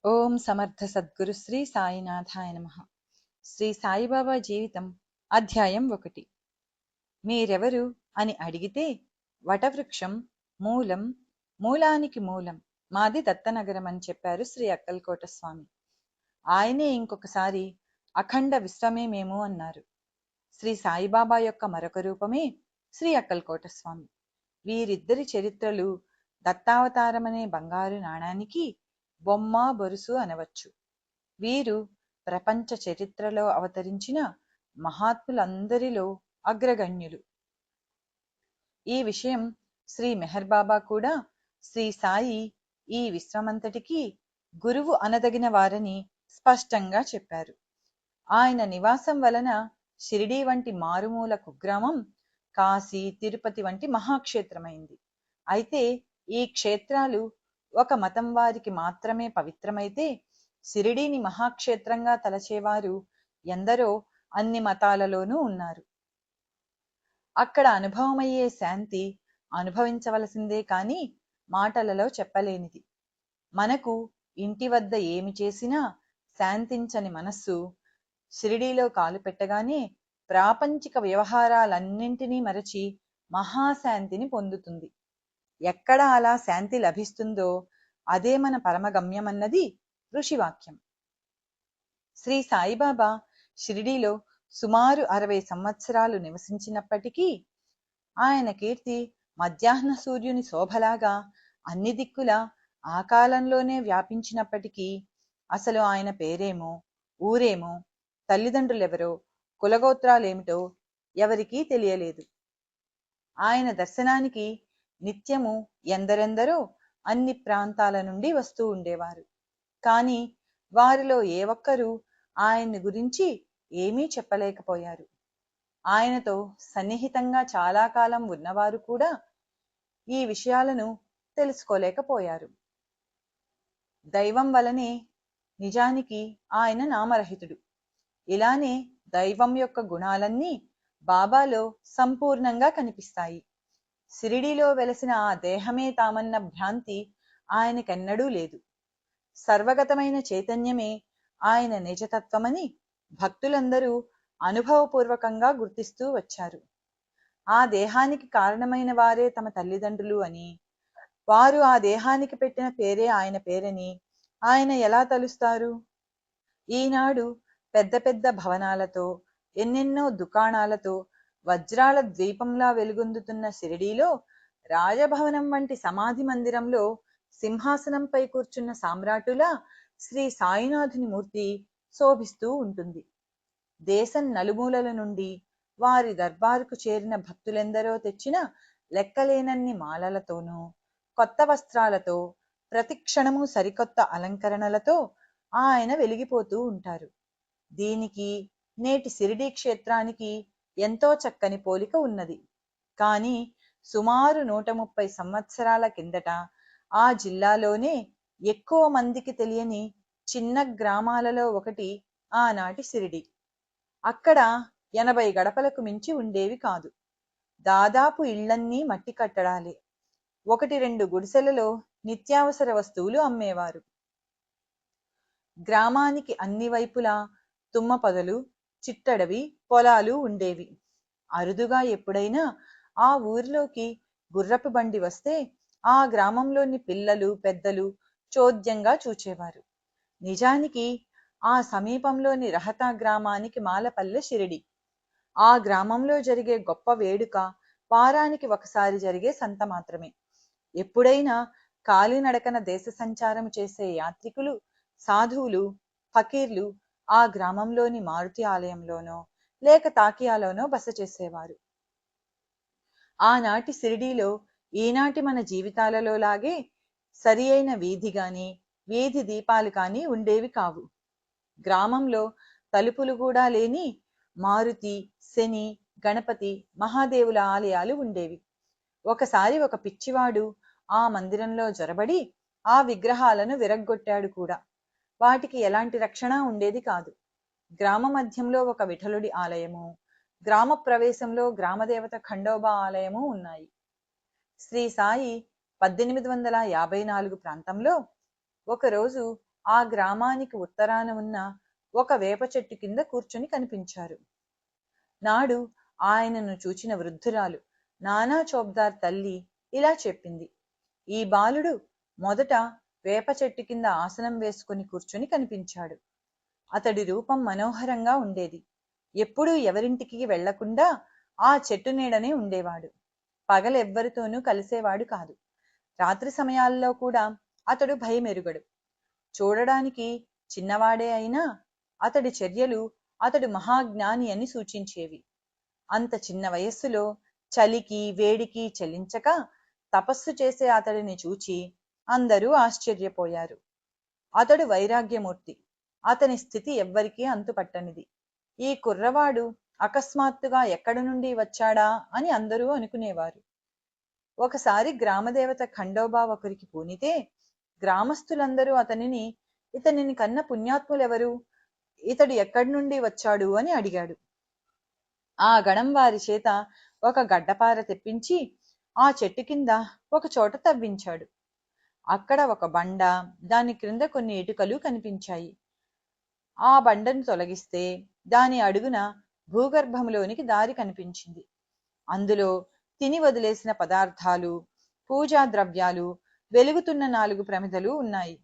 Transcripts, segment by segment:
ఓం సమర్థ సద్గురు శ్రీ సాయినాథాయ నమః. శ్రీ సాయిబాబా జీవితం అధ్యాయం 1. మీరెవరు అని అడిగితే వటవృక్షం, మూలం, మూలానికి మూలం, మాది దత్తనగరం అని చెప్పారు శ్రీ అక్కల్కోట స్వామి. ఆయనే ఇంకొకసారి అఖండ విశ్వమే మేము అన్నారు. శ్రీ సాయిబాబా యొక్క మరొక రూపమే శ్రీ అక్కల్కోట స్వామి. వీరిద్దరి చరిత్రలు దత్తావతారమనే బంగారు నాణానికి బొమ్మ బొరుసు అనవచ్చు. వీరు ప్రపంచ చరిత్రలో అవతరించిన మహాత్ములందరిలో అగ్రగణ్యులు. ఈ విషయం శ్రీ మెహర్ బాబా కూడా శ్రీ సాయి ఈ విశ్వమంతటికి గురువు అనదగిన వారని స్పష్టంగా చెప్పారు. ఆయన నివాసం వలన షిరిడీ వంటి మారుమూల కుగ్రామం కాశీ, తిరుపతి వంటి మహాక్షేత్రమైంది. అయితే ఈ క్షేత్రాలు ఒక మతం వారికి మాత్రమే పవిత్రమైతే షిరిడీని మహాక్షేత్రంగా తలచేవారు ఎందరో అన్ని మతాలలోనూ ఉన్నారు. అక్కడ అనుభవమయ్యే శాంతి అనుభవించవలసిందే కాని మాటలలో చెప్పలేనిది. మనకు ఇంటి వద్ద ఏమి చేసినా శాంతించని మనస్సు షిరిడీలో కాలు పెట్టగానే ప్రాపంచిక వ్యవహారాలన్నింటినీ మరచి మహాశాంతిని పొందుతుంది. ఎక్కడ అలా శాంతి లభిస్తుందో అదే మన పరమగమ్యమన్నది ఋషివాక్యం. శ్రీ సాయిబాబా షిరిడీలో సుమారు 60 సంవత్సరాలు నివసించినప్పటికీ ఆయన కీర్తి మధ్యాహ్న సూర్యుని శోభలాగా అన్ని దిక్కులా ఆ కాలంలోనే వ్యాపించినప్పటికీ అసలు ఆయన పేరేమో, ఊరేమో, తల్లిదండ్రులెవరో, కులగోత్రాలేమిటో ఎవరికీ తెలియలేదు. ఆయన దర్శనానికి నిత్యము ఎందరెందరో అన్ని ప్రాంతాల నుండి వస్తూ ఉండేవారు. కానీ వారిలో ఏ ఒక్కరూ ఆయన్ని గురించి ఏమీ చెప్పలేకపోయారు. ఆయనతో సన్నిహితంగా చాలా కాలం ఉన్నవారు కూడా ఈ విషయాలను తెలుసుకోలేకపోయారు. దైవం వలనే నిజానికి ఆయన నామరహితుడు. ఇలానే దైవం యొక్క గుణాలన్నీ బాబాలో సంపూర్ణంగా కనిపిస్తాయి. షిరిడీలో వెలసిన ఆ దేహమే తామన్న భ్రాంతి ఆయనకెన్నడూ లేదు. సర్వగతమైన చైతన్యమే ఆయన నిజతత్వమని భక్తులందరూ అనుభవపూర్వకంగా గుర్తిస్తూ వచ్చారు. ఆ దేహానికి కారణమైన వారే తమ తల్లిదండ్రులు అని, వారు ఆ దేహానికి పెట్టిన పేరే ఆయన పేరని ఆయన ఎలా తలుస్తారు? ఈనాడు పెద్ద పెద్ద భవనాలతో, ఎన్నెన్నో దుకాణాలతో వజ్రాల ద్వీపంలా వెలుగొందుతున్న షిరిడీలో రాజభవనం వంటి సమాధి మందిరంలో సింహాసనంపై కూర్చున్న సామ్రాటులా శ్రీ సాయినాథుని మూర్తి శోభిస్తూ ఉంటుంది. దేశం నలుమూలల నుండి వారి దర్బారుకు చేరిన భక్తులెందరో తెచ్చిన లెక్కలేనన్ని మాలలతోనూ, కొత్త వస్త్రాలతో, ప్రతిక్షణము సరికొత్త అలంకరణలతో ఆయన వెలిగిపోతూ ఉంటారు. దీనికి నేటి షిరిడీ క్షేత్రానికి ఎంతో చక్కని పోలిక ఉన్నది. కానీ సుమారు 130 సంవత్సరాల కిందట ఆ జిల్లాలోనే ఎక్కువ మందికి తెలియని చిన్న గ్రామాలలో ఒకటి ఆనాటి షిరిడీ. అక్కడ 80 గడపలకు మించి ఉండేవి కాదు. దాదాపు ఇళ్లన్నీ మట్టి కట్టడాలే. 1-2 గుడిసెలలో నిత్యావసర వస్తువులు అమ్మేవారు. గ్రామానికి అన్ని వైపులా తుమ్మ పొదలు, చిట్టడవి, పొలాలు ఉండేవి. అరుదుగా ఎప్పుడైనా ఆ ఊరిలోకి గుర్రపు బండి వస్తే ఆ గ్రామంలోని పిల్లలు, పెద్దలు చోద్యంగా చూచేవారు. నిజానికి ఆ సమీపంలోని రహతా గ్రామానికి మాలపల్లె షిరిడి. ఆ గ్రామంలో జరిగే గొప్ప వేడుక వారానికి ఒకసారి జరిగే సంత మాత్రమే. ఎప్పుడైనా కాలినడకన దేశ సంచారం చేసే యాత్రికులు, సాధువులు, ఫకీర్లు ఆ గ్రామంలోని మారుతి ఆలయంలోనో లేక తాకియాలోనో బస చేసేవారు. ఆనాటి షిరిడీలో ఈనాటి మన జీవితాలలో లాగే సరి అయిన వీధి గాని, వీధి దీపాలు కానీ ఉండేవి కావు. గ్రామంలో తలుపులు కూడా లేని మారుతి, శని, గణపతి, మహాదేవుల ఆలయాలు ఉండేవి. ఒకసారి ఒక పిచ్చివాడు ఆ మందిరంలో జొరబడి ఆ విగ్రహాలను విరగ్గొట్టాడు కూడా. వాటికి ఎలాంటి రక్షణ ఉండేది కాదు. గ్రామ మధ్యంలో ఒక విఠలుడి ఆలయము, గ్రామ ప్రవేశంలో గ్రామదేవత ఖండోబా ఆలయము ఉన్నాయి. శ్రీ సాయి 1854 ప్రాంతంలో ఒకరోజు ఆ గ్రామానికి ఉత్తరాన ఉన్న ఒక వేప చెట్టు కింద కూర్చొని కనిపించారు. నాడు ఆయనను చూచిన వృద్ధురాలు నానా చోప్దార్ తల్లి ఇలా చెప్పింది. ఈ బాలుడు మొదట వేప చెట్టు కింద ఆసనం వేసుకుని కూర్చొని కనిపించాడు. అతడి రూపం మనోహరంగా ఉండేది. ఎప్పుడూ ఎవరింటికి వెళ్లకుండా ఆ చెట్టు నీడనే ఉండేవాడు. పగలెవ్వరితోనూ కలిసేవాడు కాదు. రాత్రి సమయాల్లో కూడా అతడు భయమెరుగడు. చూడడానికి చిన్నవాడే అయినా అతడి చర్యలు అతడు మహాజ్ఞాని అని సూచించేవి. అంత చిన్న వయస్సులో చలికి వేడికి చెలించక తపస్సు చేసే అతడిని చూచి అందరూ ఆశ్చర్యపోయారు. అతడు వైరాగ్యమూర్తి. అతని స్థితి ఎవ్వరికీ అంతుపట్టనిది. ఈ కుర్రవాడు అకస్మాత్తుగా ఎక్కడి నుండి వచ్చాడా అని అందరూ అనుకునేవారు. ఒకసారి గ్రామదేవత ఖండోబా ఒకరికి పూనితే గ్రామస్తులందరూ ఇతనిని కన్న పుణ్యాత్ములెవరు, ఇతడు ఎక్కడి నుండి వచ్చాడు అని అడిగాడు. ఆ గణం వారి చేత ఒక గడ్డపార తెప్పించి ఆ చెట్టు కింద ఒక చోట తవ్వించాడు. అక్కడ ఒక బండ, దాని క్రింద కొన్ని ఇటుకలు కనిపించాయి. ఆ బండను తొలగిస్తే దాని అడుగున భూగర్భంలోనికి దారి కనిపించింది. అందులో తిని వదిలేసిన పదార్థాలు, పూజా ద్రవ్యాలు, వెలుగుతున్న 4 ప్రమిదలు ఉన్నాయి.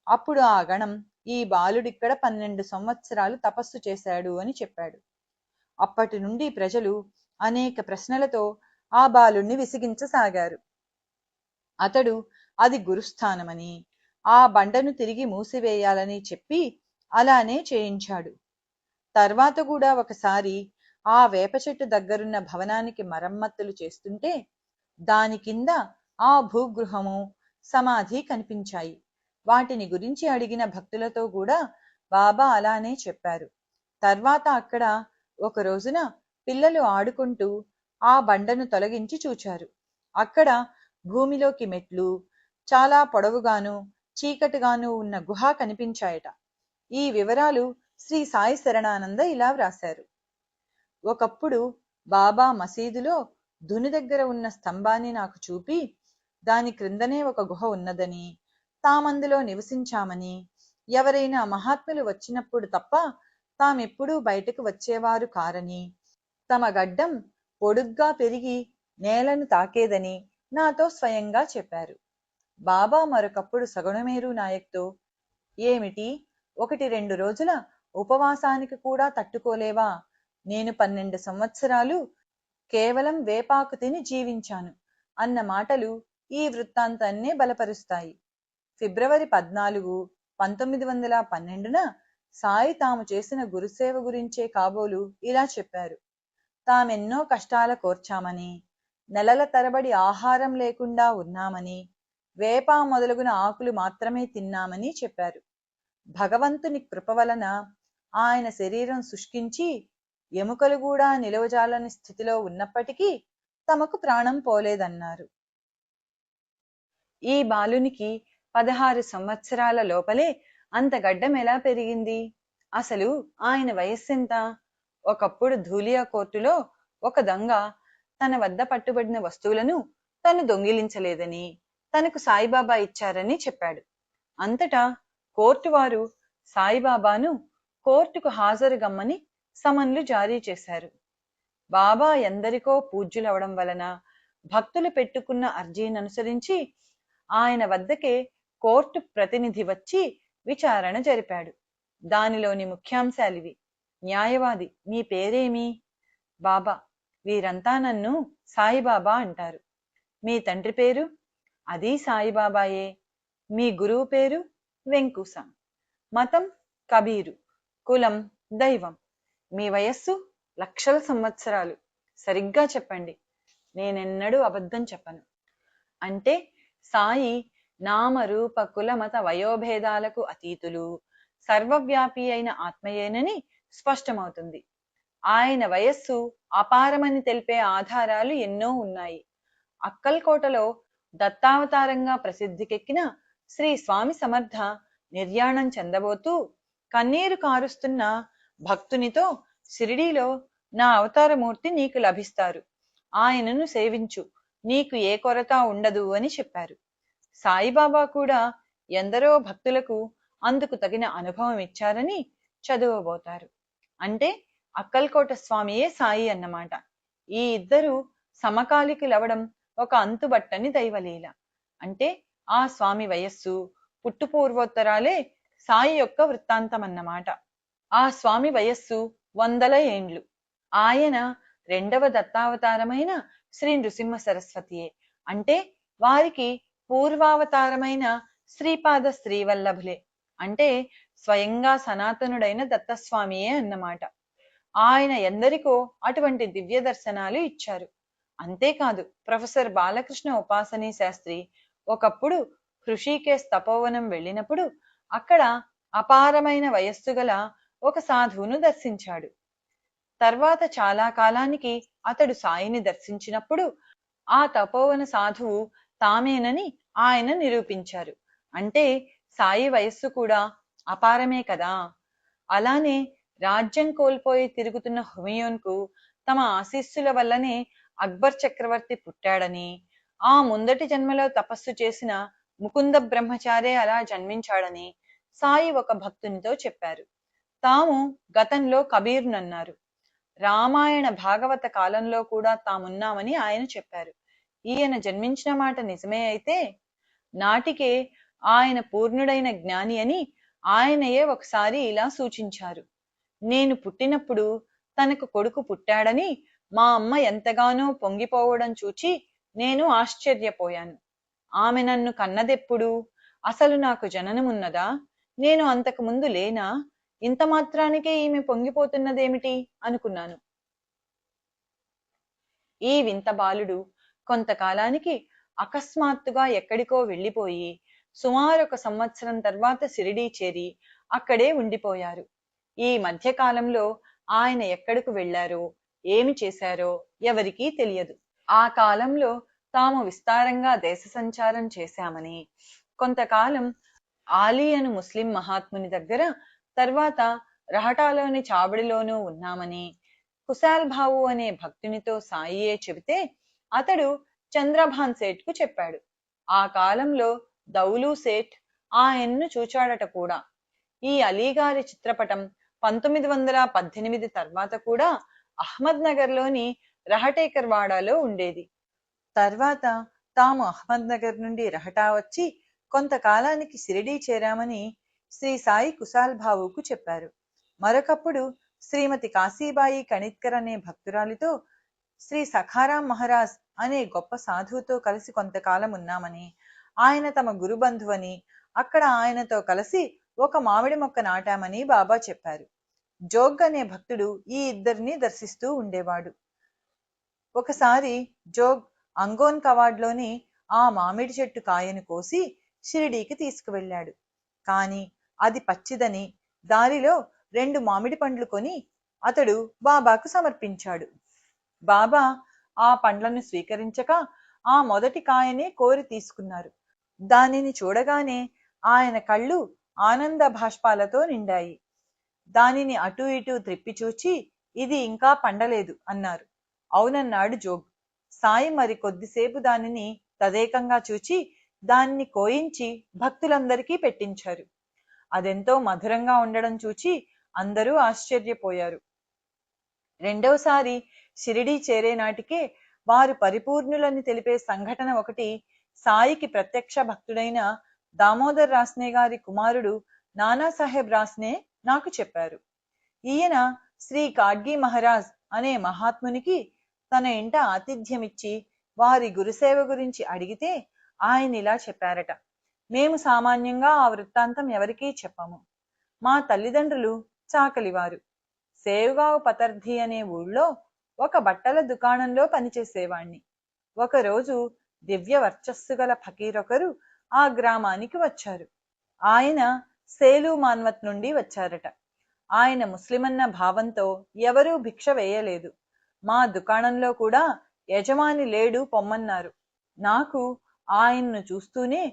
అప్పుడు ఆ గణం ఈ బాలుడిక్కడ 12 సంవత్సరాలు తపస్సు చేశాడు అని చెప్పాడు. అప్పటి నుండి ప్రజలు అనేక ప్రశ్నలతో ఆ బాలుణ్ణి విసిగించసాగారు. అతడు అది గురుస్థానమని, ఆ బండను తిరిగి మూసివేయాలని చెప్పి అలానే చేయించాడు. తర్వాత కూడా ఒకసారి ఆ వేప చెట్టు దగ్గరున్న భవనానికి మరమ్మతులు చేస్తుంటే దాని కింద ఆ భూగృహము, సమాధి కనిపించాయి. వాటిని గురించి అడిగిన భక్తులతో కూడా బాబా అలానే చెప్పారు. తర్వాత అక్కడ ఒక రోజున పిల్లలు ఆడుకుంటూ ఆ బండను తొలగించి చూచారు. అక్కడ భూమిలోకి మెట్లు, చాలా పొడవుగాను చీకటిగాను ఉన్న గుహ కనిపించాయట. ఈ వివరాలు శ్రీ సాయి శరణానంద ఇలా వ్రాశారు. ఒకప్పుడు బాబా మసీదులో ధుని దగ్గర ఉన్న స్తంభాన్ని నాకు చూపి దాని క్రిందనే ఒక గుహ ఉన్నదని, తామందులో నివసించామని, ఎవరైనా మహాత్ములు వచ్చినప్పుడు తప్ప తామెప్పుడూ బయటకు వచ్చేవారు కారని, తమ గడ్డం పొడుగ్గా పెరిగి నేలను తాకేదని నాతో స్వయంగా చెప్పారు. బాబా మరొకప్పుడు సగుణమేరు నాయక్తో, ఏమిటి 1-2 రోజుల ఉపవాసానికి కూడా తట్టుకోలేవా? నేను 12 సంవత్సరాలు కేవలం వేపాకు తిని జీవించాను అన్న మాటలు ఈ వృత్తాంతాన్నే బలపరుస్తాయి. ఫిబ్రవరి 14, 1912న సాయి తాము చేసిన గురుసేవ గురించే కాబోలు ఇలా చెప్పారు. తామెన్నో కష్టాల కోర్చామని, నెలల తరబడి ఆహారం లేకుండా ఉన్నామని, వేప మొదలగున ఆకులు మాత్రమే తిన్నామని చెప్పారు. భగవంతుని కృప వలన ఆయన శరీరం శుష్కించి ఎముకలు కూడా నిలవజాలని స్థితిలో ఉన్నప్పటికీ తమకు ప్రాణం పోలేదన్నారు. ఈ బాలునికి 16 సంవత్సరాల లోపలే అంత గడ్డం ఎలా పెరిగింది? అసలు ఆయన వయస్సెంత? ఒకప్పుడు ధూలియా కోర్టులో ఒక దొంగ తన వద్ద పట్టుబడిన వస్తువులను తను దొంగిలించలేదని, తనకు సాయిబాబా ఇచ్చారని చెప్పాడు. అంతటా కోర్టు వారు సాయిబాబాను కోర్టుకు హాజరుగమ్మని సమన్లు జారీ చేశారు. బాబా ఎందరికో పూజ్యులవడం వలన భక్తులు పెట్టుకున్న అర్జీననుసరించి ఆయన వద్దకే కోర్టు ప్రతినిధి వచ్చి విచారణ జరిపాడు. దానిలోని ముఖ్యాంశాలివి. న్యాయవాది: మీ పేరేమి? బాబా: వీరంతా నన్ను సాయిబాబా అంటారు. మీ తండ్రి పేరు? అది సాయిబాబాయే. మీ గురువు పేరు? వెంకూస. మతం? కబీరు. కులం? దైవం. మీ వయస్సు? లక్షల సంవత్సరాలు. సరిగ్గా చెప్పండి, నేనెన్నడూ అబద్ధం చెప్పను. అంటే సాయి నామరూప కుల మత వయోభేదాలకు అతీతులు, సర్వవ్యాపి అయిన ఆత్మయేనని స్పష్టమవుతుంది. ఆయన వయస్సు అపారమని తెలిపే ఆధారాలు ఎన్నో ఉన్నాయి. అక్కల్కోటలో దత్తావతారంగా ప్రసిద్ధికెక్కిన శ్రీ స్వామి సమర్థ నిర్యాణం చెందబోతూ కన్నీరు కారుస్తున్న భక్తునితో షిరిడీలో నా అవతారమూర్తి నీకు లభిస్తారు, ఆయనను సేవించు, నీకు ఏ కొరత ఉండదు అని చెప్పారు. సాయిబాబా కూడా ఎందరో భక్తులకు అందుకు తగిన అనుభవం ఇచ్చారని చదువబోతారు. అంటే అక్కల్కోట స్వామియే సాయి అన్నమాట. ఈ ఇద్దరు సమకాలికులవడం ఒక అంతుబట్టని దైవలీల. అంటే ఆ స్వామి వయస్సు, పుట్టుపూర్వోత్తరాలే సాయి యొక్క వృత్తాంతం అన్నమాట. ఆ స్వామి వయస్సు 100 ఏండ్లు. ఆయన రెండవ దత్తావతారమైన శ్రీ నృసింహ సరస్వతియే. అంటే వారికి పూర్వావతారమైన శ్రీపాద శ్రీవల్లభులే. అంటే స్వయంగా సనాతనుడైన దత్తస్వామియే అన్నమాట. ఆయన ఎందరికో అటువంటి దివ్య దర్శనాలు ఇచ్చారు. అంతేకాదు, ప్రొఫెసర్ బాలకృష్ణ ఉపాసనీ శాస్త్రి ఒకప్పుడు హృషికేశ్ తపోవనం వెళ్ళినప్పుడు అక్కడ అపారమైన వయస్సు గల ఒక సాధువును దర్శించాడు. తర్వాత చాలా కాలానికి అతడు సాయిని దర్శించినప్పుడు ఆ తపోవన సాధువు తామేనని ఆయన నిరూపించారు. అంటే సాయి వయస్సు కూడా అపారమే కదా. అలానే రాజ్యం కోల్పోయి తిరుగుతున్న హుమయూన్కు తమ ఆశీస్సుల వల్లనే అక్బర్ చక్రవర్తి పుట్టాడని, ఆ ముందటి జన్మలో తపస్సు చేసిన ముకుంద బ్రహ్మచారే అలా జన్మించాడని సాయి ఒక భక్తునితో చెప్పారు. తాము గతంలో కబీర్నన్నారు. రామాయణ భాగవత కాలంలో కూడా తామున్నామని ఆయన చెప్పారు. ఈయన జన్మించిన మాట నిజమే అయితే నాటికే ఆయన పూర్ణుడైన జ్ఞాని అని ఆయనయే ఒకసారి ఇలా సూచించారు. నేను పుట్టినప్పుడు తనకు కొడుకు పుట్టాడని మా అమ్మ ఎంతగానో పొంగిపోవడం చూచి నేను ఆశ్చర్యపోయాను. ఆమె నన్ను కన్నదెప్పుడు? అసలు నాకు జననమున్నదా? నేను అంతకు ముందు లేనా? ఇంత మాత్రానికే ఈమె పొంగిపోతున్నదేమిటి అనుకున్నాను. ఈ వింత బాలుడు కొంతకాలానికి అకస్మాత్తుగా ఎక్కడికో వెళ్ళిపోయి సుమారు 1 సంవత్సరం తర్వాత షిరిడీ చేరి అక్కడే ఉండిపోయారు. ఈ మధ్యకాలంలో ఆయన ఎక్కడకు వెళ్లారో, ఏమి చేశారో ఎవరికీ తెలియదు. ఆ కాలంలో తాము విస్తారంగా దేశ సంచారం చేశామని, కొంతకాలం ఆలీ అను ముస్లిం మహాత్ముని దగ్గర, తర్వాత రహటాలోని చాబడిలోనూ ఉన్నామని కుశాల్ భావు అనే భక్తునితో సాయియే చెబితే అతడు చంద్రభాన్ సేఠ్కు చెప్పాడు. ఆ కాలంలో దౌలు సేఠ్ ఆయన్ను చూచాడట కూడా. ఈ అలీగారి చిత్రపటం 1918 తర్వాత కూడా అహ్మద్ నగర్ లోని రహటేకర్ వాడాలో ఉండేది. తర్వాత తాము అహ్మద్ నగర్ నుండి రహటా వచ్చి కొంతకాలానికి షిరిడీ చేరామని శ్రీ సాయి కుశాల్ భావుకు చెప్పారు. మరొకప్పుడు శ్రీమతి కాశీబాయి కణిత్కర్ అనే భక్తురాలితో శ్రీ సఖారాం మహారాజ్ అనే గొప్ప సాధువుతో కలిసి కొంతకాలం ఉన్నామని, ఆయన తమ గురుబంధువని, అక్కడ ఆయనతో కలిసి ఒక మామిడి మొక్క నాటామని బాబా చెప్పారు. జోగ్ అనే భక్తుడు ఈ ఇద్దరిని దర్శిస్తూ ఉండేవాడు. ఒకసారి జోగ్ అంగోన్ కవాడ్లోని ఆ మామిడి చెట్టు కాయను కోసి షిరిడీకి తీసుకువెళ్ళాడు. కాని అది పచ్చిదని దారిలో 2 మామిడి పండ్లు కొని అతడు బాబాకు సమర్పించాడు. బాబా ఆ పండ్లను స్వీకరించక ఆ మొదటి కాయనే కోరి తీసుకున్నారు. దానిని చూడగానే ఆయన కళ్ళు ఆనంద భాష్పాలతో నిండాయి. దానిని అటూ ఇటూ త్రిప్పి చూచి, ఇది ఇంకా పండలేదు అన్నారు. అవునన్నాడు జోగ్. సాయి మరి కొద్దిసేపు దానిని తదేకంగా చూచి దానిని కోయించి భక్తులందరికీ పెట్టించారు. అదెంతో మధురంగా ఉండడం చూచి అందరూ ఆశ్చర్యపోయారు. రెండవసారి షిరిడీ చేరే నాటికే వారు పరిపూర్ణులని తెలిపే సంఘటన ఒకటి సాయికి ప్రత్యక్ష భక్తుడైన దామోదర్ రాస్నే గారి కుమారుడు నానాసాహెబ్ రాస్నే నాకు చెప్పారు. ఈయన శ్రీ కాడ్గి మహారాజ్ అనే మహాత్మునికి తన ఇంట ఆతిథ్యమిచ్చి వారి గురుసేవ గురించి అడిగితే ఆయన ఇలా చెప్పారట. మేము సామాన్యంగా ఆ వృత్తాంతం ఎవరికీ చెప్పము. మా తల్లిదండ్రులు చాకలివారు. సేవ్గావ్ పతర్ధి అనే ఊళ్ళో ఒక బట్టల దుకాణంలో పనిచేసేవాణ్ణి. ఒకరోజు దివ్య వర్చస్సు గల ఫకీరొకరు ఆ గ్రామానికి వచ్చారు. ఆయన సేలు మాన్వత్ నుండి వచ్చారట. ఆయన ముస్లిమన్న భావంతో ఎవరూ భిక్ష వేయలేదు. మా దుకాణంలో కూడా యజమాని లేడు పొమ్మన్నారు. నాకు ఆయన్ను చూస్తూనే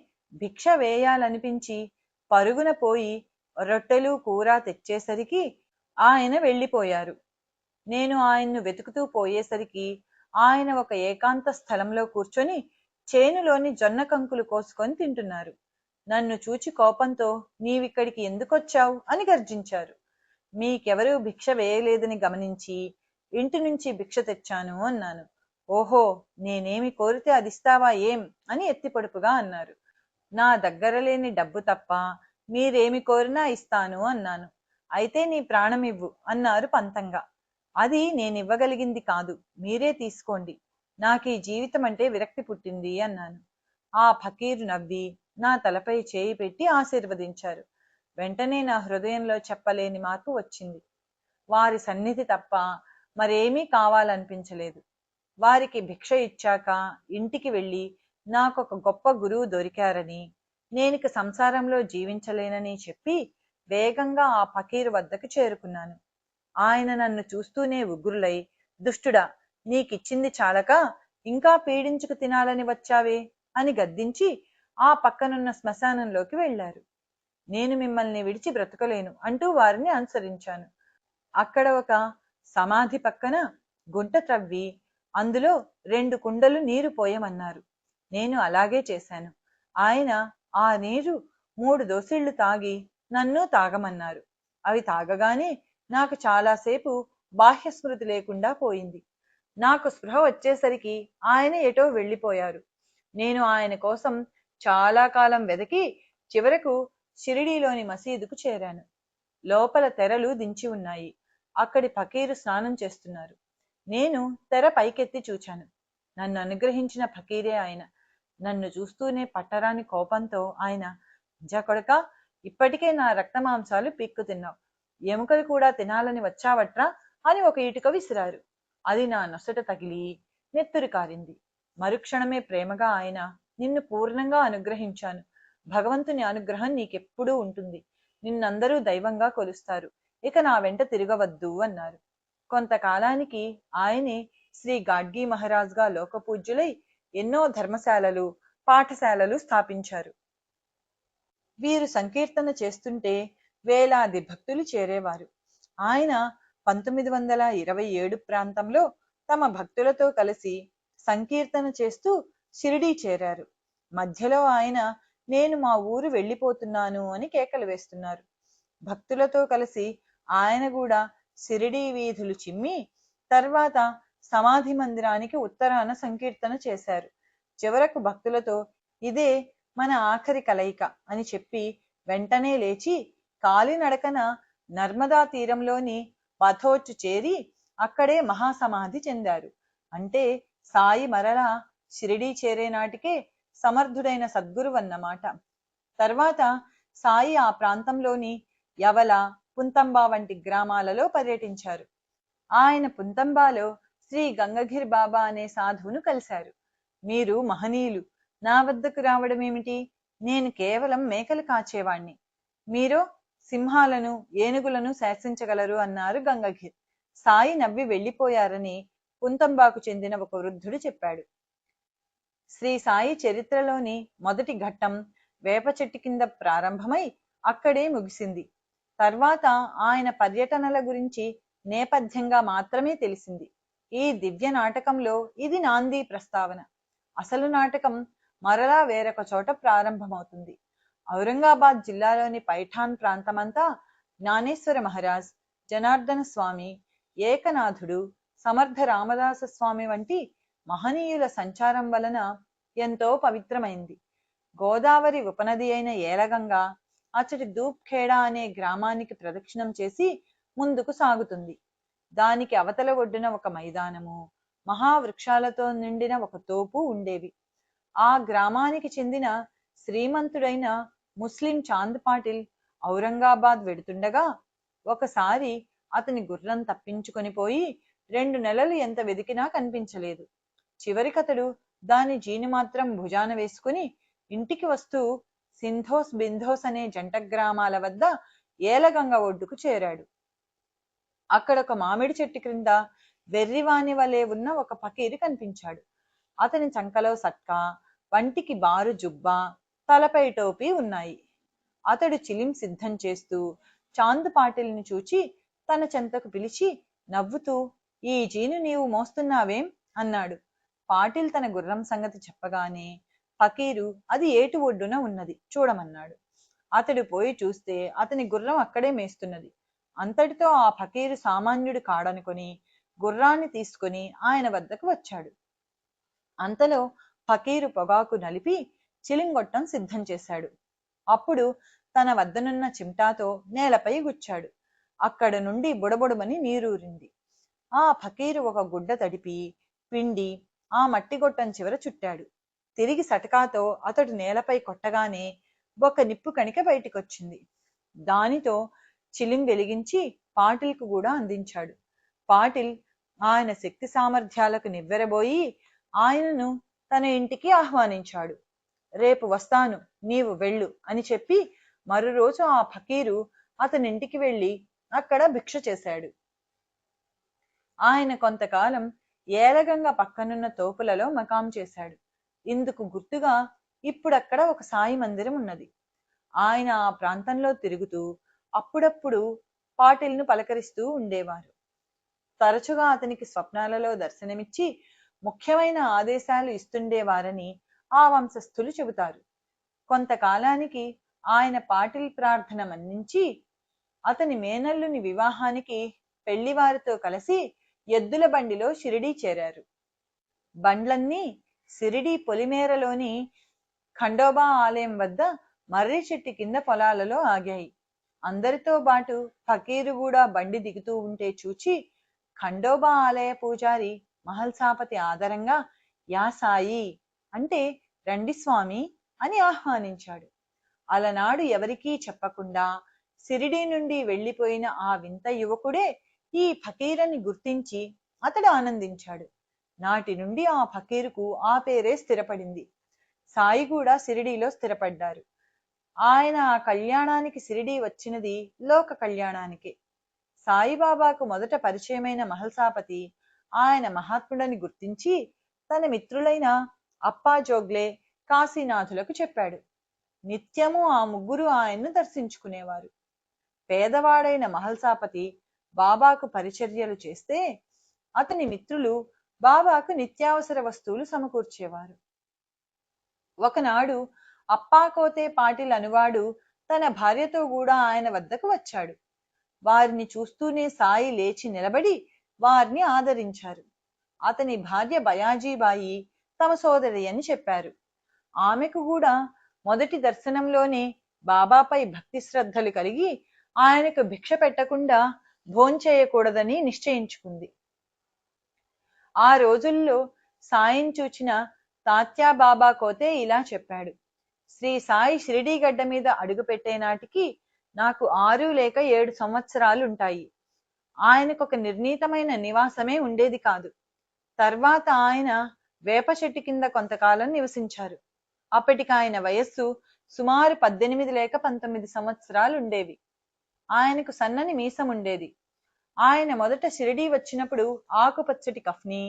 భిక్ష వేయాలనిపించి పరుగున పోయి రొట్టెలు కూర తెచ్చేసరికి ఆయన వెళ్ళిపోయారు. నేను ఆయన్ను వెతుకుతూ పోయేసరికి ఆయన ఒక ఏకాంత స్థలంలో కూర్చొని చేనులోని జొన్న కంకులు కోసుకొని తింటున్నారు. నన్ను చూచి కోపంతో నీవిక్కడికి ఎందుకొచ్చావు అని గర్జించారు. మీకెవరూ భిక్ష వేయలేదని గమనించి ఇంటి నుంచి భిక్ష తెచ్చాను అన్నాను. ఓహో, నేనేమి కోరితే అదిస్తావా ఏం అని ఎత్తిపొడుపుగా అన్నారు. నా దగ్గర లేని డబ్బు తప్ప మీరేమి కోరినా ఇస్తాను అన్నాను. అయితే నీ ప్రాణం ఇవ్వు అన్నారు పంతంగా. అది నేనివ్వగలిగింది కాదు, మీరే తీసుకోండి, నాకీ జీవితం అంటే విరక్తి పుట్టింది అన్నాను. ఆ ఫకీరు నవ్వి నా తలపై చేయి పెట్టి ఆశీర్వదించారు. వెంటనే నా హృదయంలో చెప్పలేని మార్పు వచ్చింది. వారి సన్నిధి తప్ప మరేమీ కావాలనిపించలేదు. వారికి భిక్ష ఇచ్చాక ఇంటికి వెళ్ళి నాకొక గొప్ప గురువు దొరికారని, నేనిక సంసారంలో జీవించలేనని చెప్పి వేగంగా ఆ ఫకీరు వద్దకు చేరుకున్నాను. ఆయన నన్ను చూస్తూనే ఉగ్రులై, దుష్టుడా, నీకిచ్చింది చాలక ఇంకా పీడించుకు తినాలని వచ్చావే అని గద్దించి ఆ పక్కనున్న శ్మశానంలోకి వెళ్లారు. నేను మిమ్మల్ని విడిచి బ్రతకలేను అంటూ వారిని అనుసరించాను. అక్కడ ఒక సమాధి పక్కన గుంట త్రవ్వి అందులో 2 కుండలు నీరు పోయమన్నారు. నేను అలాగే చేశాను. ఆయన ఆ నీరు 3 దోసిళ్లు తాగి నన్ను తాగమన్నారు. అవి తాగగానే నాకు చాలాసేపు బాహ్య స్మృతి లేకుండా పోయింది. నాకు స్పృహ వచ్చేసరికి ఆయన ఎటో వెళ్ళిపోయారు. నేను ఆయన కోసం చాలా కాలం వెతికి చివరకు షిరిడీలోని మసీదుకు చేరాను. లోపల తెరలు దించి ఉన్నాయి. అక్కడి ఫకీరు స్నానం చేస్తున్నారు. నేను తెర పైకెత్తి చూచాను. నన్ను అనుగ్రహించిన ఫకీరే ఆయన. నన్ను చూస్తూనే పట్టరాని కోపంతో ఆయన, జకొడక, ఇప్పటికే నా రక్తమాంసాలు పీక్కు తిన్నావు, ఎముకలు కూడా తినాలని వచ్చావట్రా అని ఒక ఇటుక విసిరారు. అది నా నొసట తగిలి నెత్తురు కారింది. మరుక్షణమే ప్రేమగా ఆయన, నిన్ను పూర్ణంగా అనుగ్రహించాను. భగవంతుని అనుగ్రహం నీకెప్పుడూ ఉంటుంది. నిన్నందరూ దైవంగా కొలుస్తారు. ఇక నా వెంట తిరగవద్దు అన్నారు. కొంతకాలానికి ఆయనే శ్రీ గాడ్గి మహారాజ్గా లోకపూజ్యులై ఎన్నో ధర్మశాలలు, పాఠశాలలు స్థాపించారు. వీరు సంకీర్తన చేస్తుంటే వేలాది భక్తులు చేరేవారు. ఆయన 1927 ప్రాంతంలో తమ భక్తులతో కలిసి సంకీర్తన చేస్తూ షిరిడీ చేరారు. మధ్యలో ఆయన, నేను మా ఊరు వెళ్ళిపోతున్నాను అని కేకలు వేస్తున్నారు. భక్తులతో కలిసి ఆయన కూడా షిరిడీ వీధులు చిమ్మి తర్వాత సమాధి మందిరానికి ఉత్తరాన సంకీర్తన చేశారు. చివరకు భక్తులతో ఇదే మన ఆఖరి కలయిక అని చెప్పి వెంటనే లేచి కాలినడకన నర్మదా తీరంలోని పథోచ్ చేరి అక్కడే మహాసమాధి చెందారు. అంటే సాయి మరలా షిరిడీ చేరే నాటికే సమర్థుడైన సద్గురువన్నమాట. తర్వాత సాయి ఆ ప్రాంతంలోని యవల, పుంతంబా వంటి గ్రామాలలో పర్యటించారు. ఆయన పుంతంబాలో శ్రీ గంగగిరి బాబా అనే సాధువును కలిశారు. మీరు మహనీయులు, నా వద్దకు రావడం ఏమిటి? నేను కేవలం మేకలు కాచేవాణ్ణి, మీరు సింహాలను, ఏనుగులను శాసించగలరు అన్నారు గంగగిరి. సాయి నవ్వి వెళ్ళిపోయారని పుంతంబాకు చెందిన ఒక వృద్ధుడు చెప్పాడు. శ్రీ సాయి చరిత్రలోని మొదటి ఘట్టం వేప చెట్టు కింద ప్రారంభమై అక్కడే ముగిసింది. తర్వాత ఆయన పర్యటనల గురించి నేపథ్యంగా మాత్రమే తెలిసింది. ఈ దివ్య నాటకంలో ఇది నాంది ప్రస్తావన. అసలు నాటకం మరలా వేరొక చోట ప్రారంభమవుతుంది. ఔరంగాబాద్ జిల్లాలోని పైఠాన్ ప్రాంతమంతా జ్ఞానేశ్వర మహారాజ్, జనార్దన స్వామి, ఏకనాథుడు, సమర్థ రామదాస స్వామి వంటి మహనీయుల సంచారం వలన ఎంతో పవిత్రమైంది. గోదావరి ఉపనది అయిన ఏలగంగా అచ్చటి దూప్ఖేడా అనే గ్రామానికి ప్రదక్షిణం చేసి ముందుకు సాగుతుంది. దానికి అవతల ఒడ్డున ఒక మైదానము, మహావృక్షాలతో నిండిన ఒక తోపు ఉండేవి. ఆ గ్రామానికి చెందిన శ్రీమంతుడైన ముస్లిం చాంద్ పాటిల్ ఔరంగాబాద్ వెడుతుండగా ఒకసారి అతని గుర్రం తప్పించుకొని పోయి 2 నెలలు ఎంత వెదికినా కనిపించలేదు. చివరికతడు దాని జీను మాత్రం భుజాన వేసుకుని ఇంటికి వస్తూ సింధోస్ బింధోస్ అనే జంట గ్రామాల వద్ద ఏలగంగ ఒడ్డుకు చేరాడు. అక్కడ ఒక మామిడి చెట్టు క్రింద వెర్రివాణి వలె ఉన్న ఒక ఫకీరు కనిపించాడు. అతని చంకలో సట్కా, వంటికి బారు జుబ్బా, తలపై టోపీ ఉన్నాయి. అతడు చిలిం సిద్ధం చేస్తూ చాంద్ పాటిల్ని చూచి తన చెంతకు పిలిచి నవ్వుతూ, ఈ జీను నీవు మోస్తున్నావేం అన్నాడు. పాటిల్ తన గుర్రం సంగతి చెప్పగానే ఫకీరు అది ఏటు ఒడ్డున ఉన్నది, చూడమన్నాడు. అతడు పోయి చూస్తే అతని గుర్రం అక్కడే మేస్తున్నది. అంతటితో ఆ ఫకీరు సామాన్యుడు కాడనుకొని గుర్రాన్ని తీసుకుని ఆయన వద్దకు వచ్చాడు. అంతలో ఫకీరు పొగాకు నలిపి చిలింగొట్టం సిద్ధం చేశాడు. అప్పుడు తన వద్దనున్న చిమ్టాతో నేలపై గుచ్చాడు. అక్కడ నుండి బుడబుడమని నీరూరింది. ఆ ఫకీరు ఒక గుడ్డ తడిపి పిండి ఆ మట్టి గొట్టం చివర చుట్టాడు. తిరిగి సటకాతో అతడు నేలపై కొట్టగానే ఒక నిప్పు కణిక బయటికొచ్చింది. దానితో చిలిం వెలిగించి పాటిల్కు కూడా అందించాడు. పాటిల్ ఆయన శక్తి సామర్థ్యాలకు నివ్వెరబోయి ఆయనను తన ఇంటికి ఆహ్వానించాడు. రేపు వస్తాను, నీవు వెళ్ళు అని చెప్పి మరురోజు ఆ ఫకీరు అతనింటికి వెళ్ళి అక్కడ భిక్ష చేశాడు. ఆయన కొంతకాలం ఏలగంగ పక్కనున్న తోపులలో మకాం చేశాడు. ఇందుకు గుర్తుగా ఇప్పుడక్కడ ఒక సాయి మందిరం ఉన్నది. ఆయన ఆ ప్రాంతంలో తిరుగుతూ అప్పుడప్పుడు పాటిల్ను పలకరిస్తూ ఉండేవారు. తరచుగా అతనికి స్వప్నాలలో దర్శనమిచ్చి ముఖ్యమైన ఆదేశాలు ఇస్తుండేవారని ఆ వంశస్థులు చెబుతారు. కొంతకాలానికి ఆయన పాటిల్ ప్రార్థన మన్నించి అతని మేనల్లుని వివాహానికి పెళ్లివారితో కలిసి ఎద్దుల బండిలో షిరిడీ చేరారు. బండ్లన్నీ షిరిడీ పొలిమేరలోని ఖండోబా ఆలయం వద్ద మర్రి చెట్టు కింద పొలాలలో ఆగాయి. అందరితో పాటు ఫకీరు కూడా బండి దిగుతూ ఉంటే చూచి ఖండోబా ఆలయ పూజారి మహల్సాపతి ఆదరంగా యా సాయి అంటే రండి స్వామి అని ఆహ్వానించాడు. అలనాడు ఎవరికీ చెప్పకుండా షిరిడీ నుండి వెళ్లిపోయిన ఆ వింత యువకుడే ఈ ఫకీరని గుర్తించి అతడు ఆనందించాడు. నాటి నుండి ఆ ఫకీరుకు ఆ పేరే స్థిరపడింది. సాయి కూడా షిరిడీలో స్థిరపడ్డారు. ఆయన ఆ కళ్యాణానికి షిరిడీ వచ్చినది లోక కళ్యాణానికే. సాయిబాబాకు మొదట పరిచయమైన మహల్సాపతి ఆయన మహాత్ముడని గుర్తించి తన మిత్రులైన అప్పా జోగ్లే, కాశీనాథులకు చెప్పాడు. నిత్యము ఆ ముగ్గురు ఆయన్ను దర్శించుకునేవారు. పేదవాడైన మహల్సాపతి బాబాకు పరిచర్యలు చేస్తే అతని మిత్రులు బాబాకు నిత్యావసర వస్తువులు సమకూర్చేవారు. ఒకనాడు అప్పాకోతే పాటిల్ అనువాడు తన భార్యతో కూడా ఆయన వద్దకు వచ్చాడు. వారిని చూస్తూనే సాయి లేచి నిలబడి వారిని ఆదరించారు. అతని భార్య బయాజీబాయి తమ సోదరి అని చెప్పారు. ఆమెకు కూడా మొదటి దర్శనంలోనే బాబాపై భక్తి శ్రద్ధలు కలిగి ఆయనకు భిక్ష పెట్టకుండా భోంచేయకూడదని నిశ్చయించుకుంది. ఆ రోజుల్లో సాయం చూచిన తాత్యా బాబా కోతే ఇలా చెప్పాడు. శ్రీ సాయి షిరిడీ గడ్డ మీద అడుగు పెట్టే నాటికి నాకు 6 లేక 7 సంవత్సరాలుంటాయి. ఆయనకు ఒక నిర్ణీతమైన నివాసమే ఉండేది కాదు. తర్వాత ఆయన వేప చెట్టు కింద కొంతకాలం నివసించారు. అప్పటికి ఆయన వయస్సు సుమారు 18 లేక 19 సంవత్సరాలు ఉండేవి. ఆయనకు సన్నని మీసం ఉండేది. ఆయన మొదట షిరిడీ వచ్చినప్పుడు ఆకుపచ్చటి కఫ్ని,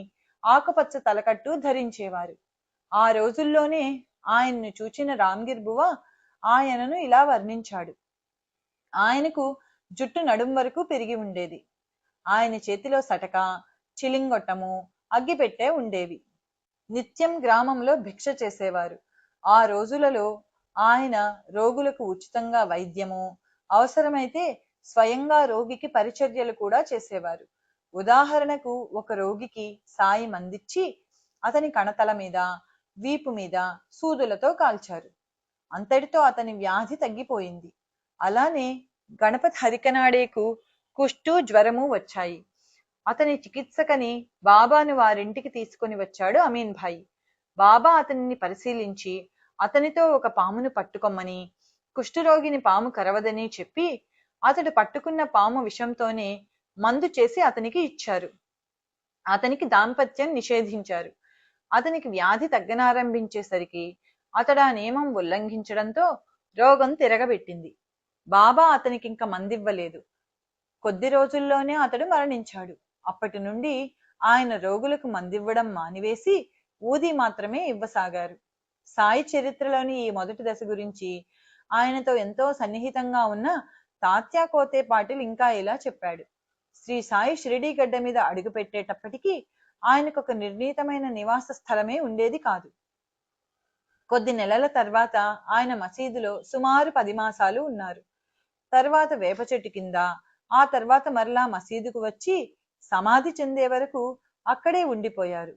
ఆకుపచ్చ తలకట్టు ధరించేవారు. ఆ రోజుల్లోనే ఆయన్ను చూచిన రామ్గిర్ బువ ఆయనను ఇలా వర్ణించాడు. ఆయనకు జుట్టు నడుం వరకు పెరిగి ఉండేది. ఆయన చేతిలో సటక, చిలింగొట్టము, అగ్గిపెట్టె ఉండేవి. నిత్యం గ్రామంలో భిక్ష చేసేవారు. ఆ రోజులలో ఆయన రోగులకు ఉచితంగా వైద్యము, అవసరమైతే స్వయంగా రోగికి పరిచర్యలు కూడా చేసేవారు. ఉదాహరణకు ఒక రోగికి సాయి మందిచ్చి అతని కణతల మీద, వీపు మీద సూదులతో కాల్చారు. అంతటితో అతని వ్యాధి తగ్గిపోయింది. అలానే గణపతి హరికనాడేకు కుష్టు, జ్వరము వచ్చాయి. అతని చికిత్సకని బాబాను వారింటికి తీసుకుని వచ్చాడు అమీన్ భాయ్. బాబా అతనిని పరిశీలించి అతనితో ఒక పామును పట్టుకొమ్మని, కుష్ఠరోగిని పాము కరవదని చెప్పి అతడు పట్టుకున్న పాము విషంతోనే మందు చేసి అతనికి ఇచ్చారు. అతనికి దాంపత్యం నిషేధించారు. అతనికి వ్యాధి తగ్గనారంభించేసరికి అతడు ఆ నియమం ఉల్లంఘించడంతో రోగం తిరగబెట్టింది. బాబా అతనికి ఇంకా మందివ్వలేదు. కొద్ది రోజుల్లోనే అతడు మరణించాడు. అప్పటి నుండి ఆయన రోగులకు మందివ్వడం మానివేసి ఊది మాత్రమే ఇవ్వసాగారు. సాయి చరిత్రలోని ఈ మొదటి దశ గురించి ఆయనతో ఎంతో సన్నిహితంగా ఉన్న తాత్యా కోతే పాటిల్ ఇంకా ఇలా చెప్పాడు. శ్రీ సాయి షిరిడీ గడ్డ మీద అడుగు పెట్టేటప్పటికీ ఆయనకు ఒక నిర్ణీతమైన నివాస స్థలమే ఉండేది కాదు. కొద్ది నెలల తర్వాత ఆయన మసీదులో సుమారు 10 మాసాలు ఉన్నారు. తర్వాత వేప చెట్టు కింద, ఆ తర్వాత మరలా మసీదుకు వచ్చి సమాధి చెందే వరకు అక్కడే ఉండిపోయారు.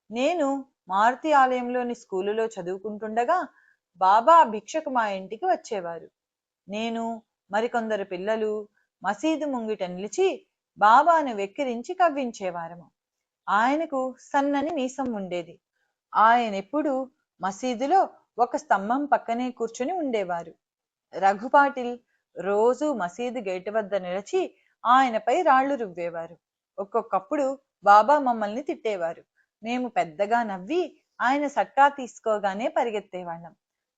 నేను మారుతి ఆలయంలోని స్కూలులో చదువుకుంటుండగా బాబా భిక్షకు మా ఇంటికి వచ్చేవారు. నేను మరికొందరు పిల్లలు మసీదు ముంగిట నిలిచి బాబాను వెక్కిరించి కవ్వించేవారము. ఆయనకు సన్నని మీసం ఉండేది. ఆయనెప్పుడు మసీదులో ఒక స్తంభం పక్కనే కూర్చుని ఉండేవారు. రఘుపాటిల్ రోజు మసీదు గేటు వద్ద నిలిచి ఆయనపై రాళ్లు రువ్వేవారు. ఒక్కొక్కప్పుడు బాబా మమ్మల్ని తిట్టేవారు. మేము పెద్దగా నవ్వి ఆయన సట్టా తీసుకోగానే పరిగెత్తేవాళ్ళం.